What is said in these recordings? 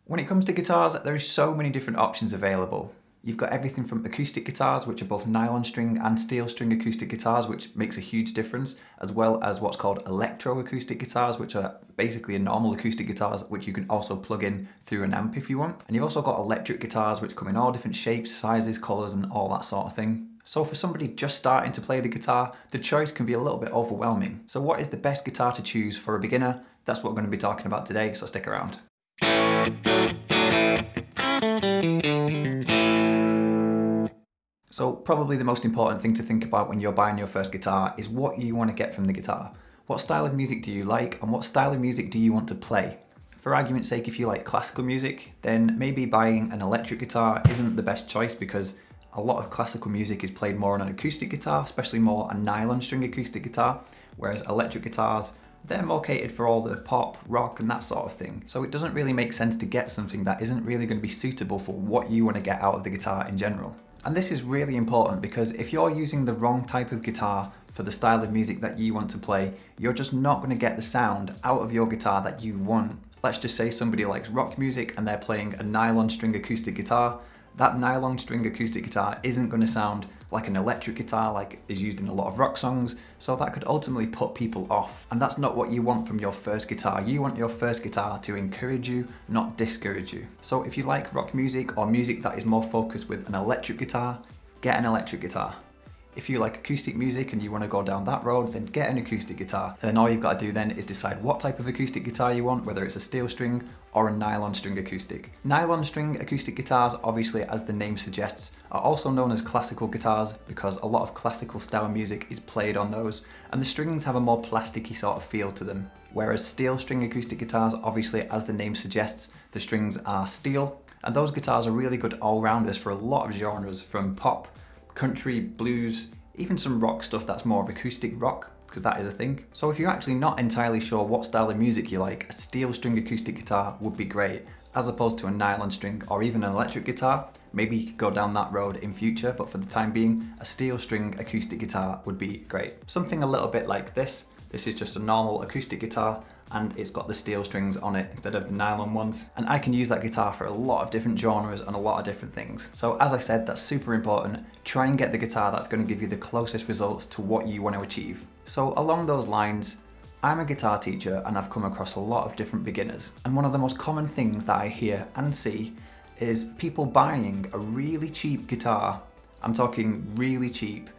When it comes to guitars, there are so many different options available. You've got everything from acoustic guitars, which are both nylon string and steel string acoustic guitars, which makes a huge difference, as well as what's called electro-acoustic guitars, which are basically a normal acoustic guitars, which you can also plug in through an amp if you want. And you've also got electric guitars, which come in all different shapes, sizes, colours, and all that sort of thing. So for somebody just starting to play the guitar, the choice can be a little bit overwhelming. So what is the best guitar to choose for a beginner? That's what we're going to be talking about today, so stick around. So probably the most important thing to think about when you're buying your first guitar is what you want to get from the guitar. What style of music do you like, and what style of music do you want to play? For argument's sake, if you like classical music, then maybe buying an electric guitar isn't the best choice because a lot of classical music is played more on an acoustic guitar, especially more a nylon string acoustic guitar, whereas electric guitars, they're more catered for all the pop, rock, and that sort of thing. So it doesn't really make sense to get something that isn't really going to be suitable for what you want to get out of the guitar in general. And this is really important because if you're using the wrong type of guitar for the style of music that you want to play, you're just not going to get the sound out of your guitar that you want. Let's just say somebody likes rock music and they're playing a nylon string acoustic guitar. That nylon string acoustic guitar isn't going to sound like an electric guitar like is used in a lot of rock songs, so that could ultimately put people off. And that's not what you want from your first guitar. You want your first guitar to encourage you, not discourage you. So if you like rock music or music that is more focused with an electric guitar, get an electric guitar. If you like acoustic music and you want to go down that road, then get an acoustic guitar. And then all you've got to do then is decide what type of acoustic guitar you want, whether it's a steel string or a nylon string acoustic. Nylon string acoustic guitars, obviously as the name suggests, are also known as classical guitars because a lot of classical style music is played on those, and the strings have a more plasticky sort of feel to them. Whereas steel string acoustic guitars, obviously as the name suggests, the strings are steel, and those guitars are really good all-rounders for a lot of genres, from pop, country, blues, even some rock stuff that's more of acoustic rock, because that is a thing. So if you're actually not entirely sure what style of music you like, a steel string acoustic guitar would be great, as opposed to a nylon string or even an electric guitar. Maybe you could go down that road in future, but for the time being, a steel string acoustic guitar would be great. Something a little bit like this. This is just a normal acoustic guitar, and it's got the steel strings on it instead of the nylon ones. And I can use that guitar for a lot of different genres and a lot of different things. So as I said, that's super important. Try and get the guitar that's going to give you the closest results to what you want to achieve. So along those lines, I'm a guitar teacher and I've come across a lot of different beginners. And one of the most common things that I hear and see is people buying a really cheap guitar. I'm talking really cheap,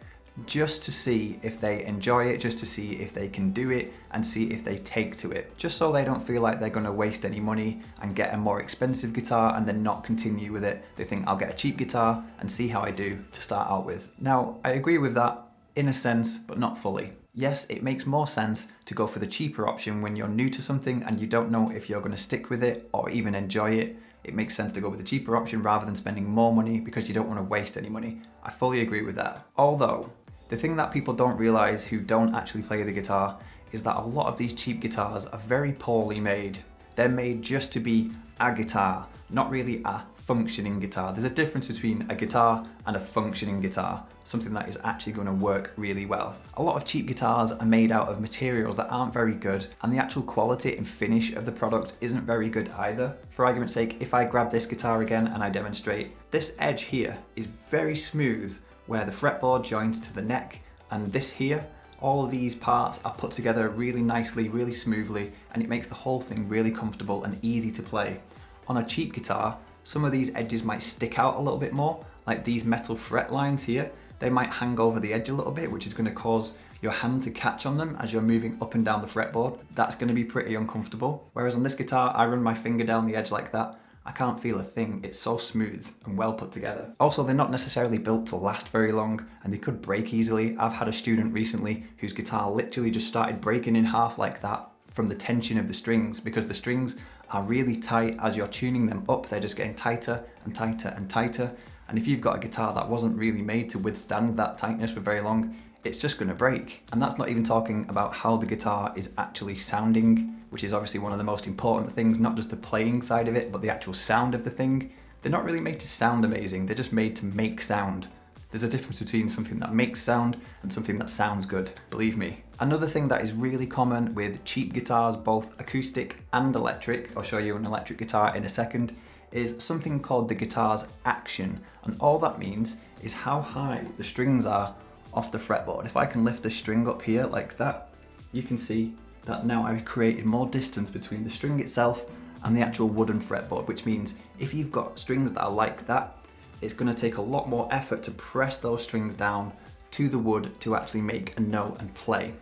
just to see if they enjoy it, just to see if they can do it, and see if they take to it. Just so they don't feel like they're going to waste any money and get a more expensive guitar and then not continue with it. They think, I'll get a cheap guitar and see how I do to start out with. Now, I agree with that in a sense, but not fully. Yes, it makes more sense to go for the cheaper option when you're new to something and you don't know if you're going to stick with it or even enjoy it. It makes sense to go with the cheaper option rather than spending more money because you don't want to waste any money. I fully agree with that. Although, the thing that people don't realize who don't actually play the guitar is that a lot of these cheap guitars are very poorly made. They're made just to be a guitar, not really a functioning guitar. There's a difference between a guitar and a functioning guitar, something that is actually going to work really well. A lot of cheap guitars are made out of materials that aren't very good, and the actual quality and finish of the product isn't very good either. For argument's sake, if I grab this guitar again and I demonstrate, this edge here is very smooth where the fretboard joins to the neck, and this here, all of these parts are put together really nicely, really smoothly, and it makes the whole thing really comfortable and easy to play. On a cheap guitar, some of these edges might stick out a little bit more, like these metal fret lines here. They might hang over the edge a little bit, which is going to cause your hand to catch on them as you're moving up and down the fretboard. That's going to be pretty uncomfortable. Whereas on this guitar, I run my finger down the edge like that. I can't feel a thing. It's so smooth and well put together. Also, they're not necessarily built to last very long and they could break easily. I've had a student recently whose guitar literally just started breaking in half like that from the tension of the strings, because the strings are really tight. As you're tuning them up, they're just getting tighter and tighter and tighter. And if you've got a guitar that wasn't really made to withstand that tightness for very long, it's just going to break. And that's not even talking about how the guitar is actually sounding, which is obviously one of the most important things, not just the playing side of it, but the actual sound of the thing. They're not really made to sound amazing, they're just made to make sound. There's a difference between something that makes sound and something that sounds good, believe me. Another thing that is really common with cheap guitars, both acoustic and electric, I'll show you an electric guitar in a second, is something called the guitar's action. And all that means is how high the strings are off the fretboard. If I can lift the string up here like that, you can see that now I've created more distance between the string itself and the actual wooden fretboard, which means if you've got strings that are like that, it's going to take a lot more effort to press those strings down to the wood to actually make a note and play.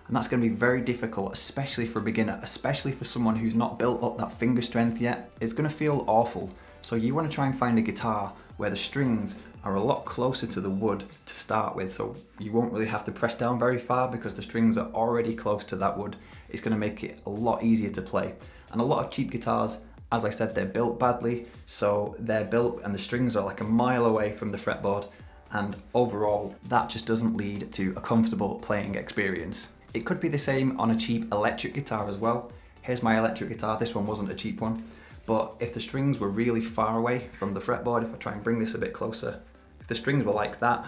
And that's going to be very difficult, especially for a beginner, especially for someone who's not built up that finger strength yet. It's going to feel awful. So you want to try and find a guitar where the strings are a lot closer to the wood to start with, so you won't really have to press down very far because the strings are already close to that wood. It's going to make it a lot easier to play. And a lot of cheap guitars, as I said, they're built badly, so they're built and the strings are like a mile away from the fretboard, and overall that just doesn't lead to a comfortable playing experience. It could be the same on a cheap electric guitar as well. Here's my electric guitar. This one wasn't a cheap one, but if the strings were really far away from the fretboard, if I try and bring this a bit closer, if the strings were like that,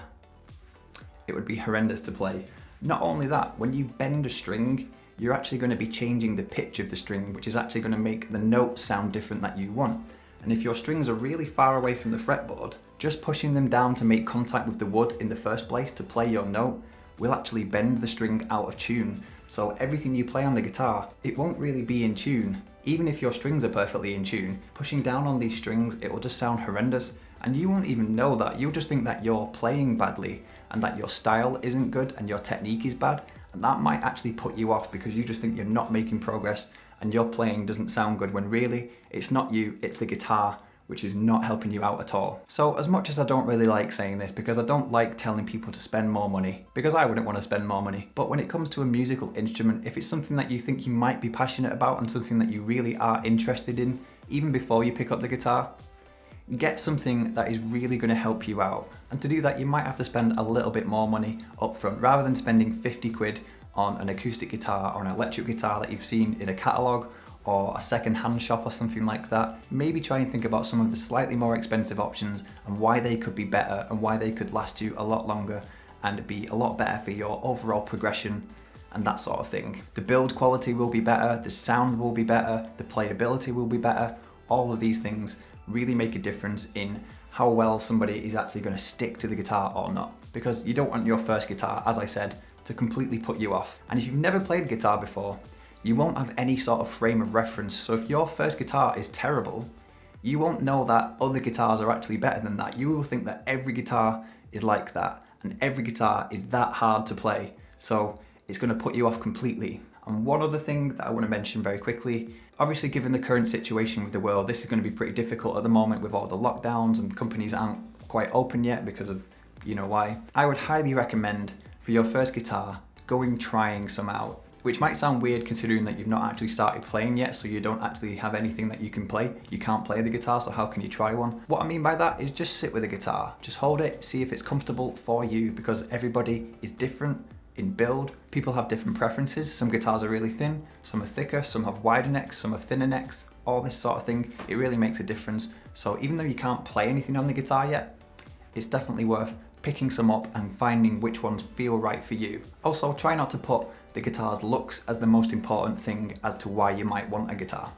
it would be horrendous to play. Not only that, when you bend a string, you're actually going to be changing the pitch of the string, which is actually going to make the note sound different that you want. And if your strings are really far away from the fretboard, just pushing them down to make contact with the wood in the first place to play your note will actually bend the string out of tune. So everything you play on the guitar, it won't really be in tune. Even if your strings are perfectly in tune, pushing down on these strings, it will just sound horrendous. And you won't even know that. You'll just think that you're playing badly and that your style isn't good and your technique is bad. And that might actually put you off because you just think you're not making progress and your playing doesn't sound good, when really it's not you, it's the guitar which is not helping you out at all. So as much as I don't really like saying this, because I don't like telling people to spend more money, because I wouldn't want to spend more money, but when it comes to a musical instrument, if it's something that you think you might be passionate about and something that you really are interested in, even before you pick up the guitar, get something that is really going to help you out. And to do that, you might have to spend a little bit more money up front, rather than spending 50 quid on an acoustic guitar or an electric guitar that you've seen in a catalogue or a second-hand shop or something like that. Maybe try and think about some of the slightly more expensive options and why they could be better and why they could last you a lot longer and be a lot better for your overall progression and that sort of thing. The build quality will be better, the sound will be better, the playability will be better. All of these things really make a difference in how well somebody is actually going to stick to the guitar or not. Because you don't want your first guitar, as I said, to completely put you off. And if you've never played guitar before, you won't have any sort of frame of reference. So if your first guitar is terrible, you won't know that other guitars are actually better than that. You will think that every guitar is like that and every guitar is that hard to play. So it's going to put you off completely. And one other thing that I want to mention very quickly, obviously given the current situation with the world, this is going to be pretty difficult at the moment with all the lockdowns and companies aren't quite open yet because of you know why. I would highly recommend for your first guitar, trying some out. Which might sound weird considering that you've not actually started playing yet, so you don't actually have anything that you can play. You can't play the guitar, so how can you try one? What I mean by that is just sit with a guitar. Just hold it, see if it's comfortable for you, because everybody is different in build. People have different preferences. Some guitars are really thin, some are thicker, some have wider necks, some have thinner necks, all this sort of thing. It really makes a difference. So even though you can't play anything on the guitar yet, it's definitely worth picking some up and finding which ones feel right for you. Also, try not to put the guitar's looks as the most important thing as to why you might want a guitar.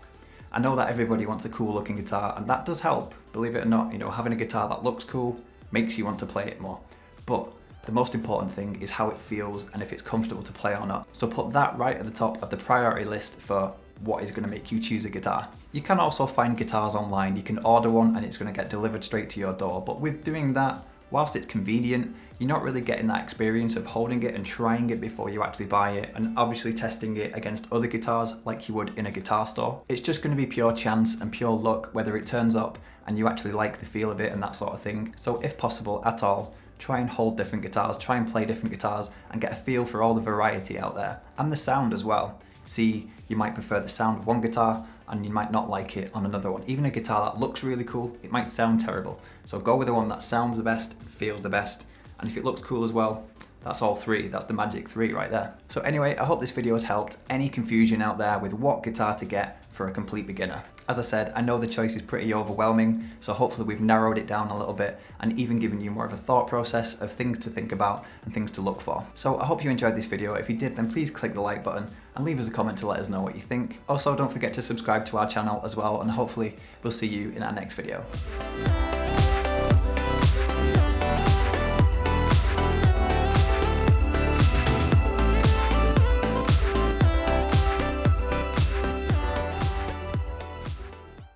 I know that everybody wants a cool looking guitar, and that does help, believe it or not. You know, having a guitar that looks cool makes you want to play it more. But the most important thing is how it feels and if it's comfortable to play or not. So put that right at the top of the priority list for what is going to make you choose a guitar. You can also find guitars online. You can order one and it's going to get delivered straight to your door. But with doing that, whilst it's convenient, you're not really getting that experience of holding it and trying it before you actually buy it, and obviously testing it against other guitars like you would in a guitar store. It's just going to be pure chance and pure luck whether it turns up and you actually like the feel of it and that sort of thing. So if possible at all, try and hold different guitars, try and play different guitars and get a feel for all the variety out there. And the sound as well. See, you might prefer the sound of one guitar and you might not like it on another one. Even a guitar that looks really cool, it might sound terrible. So go with the one that sounds the best, feels the best, and if it looks cool as well, That's all three, that's the magic three right there. So anyway, I hope this video has helped any confusion out there with what guitar to get for a complete beginner. As I said, I know the choice is pretty overwhelming, so hopefully we've narrowed it down a little bit and even given you more of a thought process of things to think about and things to look for. So I hope you enjoyed this video. If you did, then please click the like button and leave us a comment to let us know what you think. Also, don't forget to subscribe to our channel as well, and hopefully we'll see you in our next video.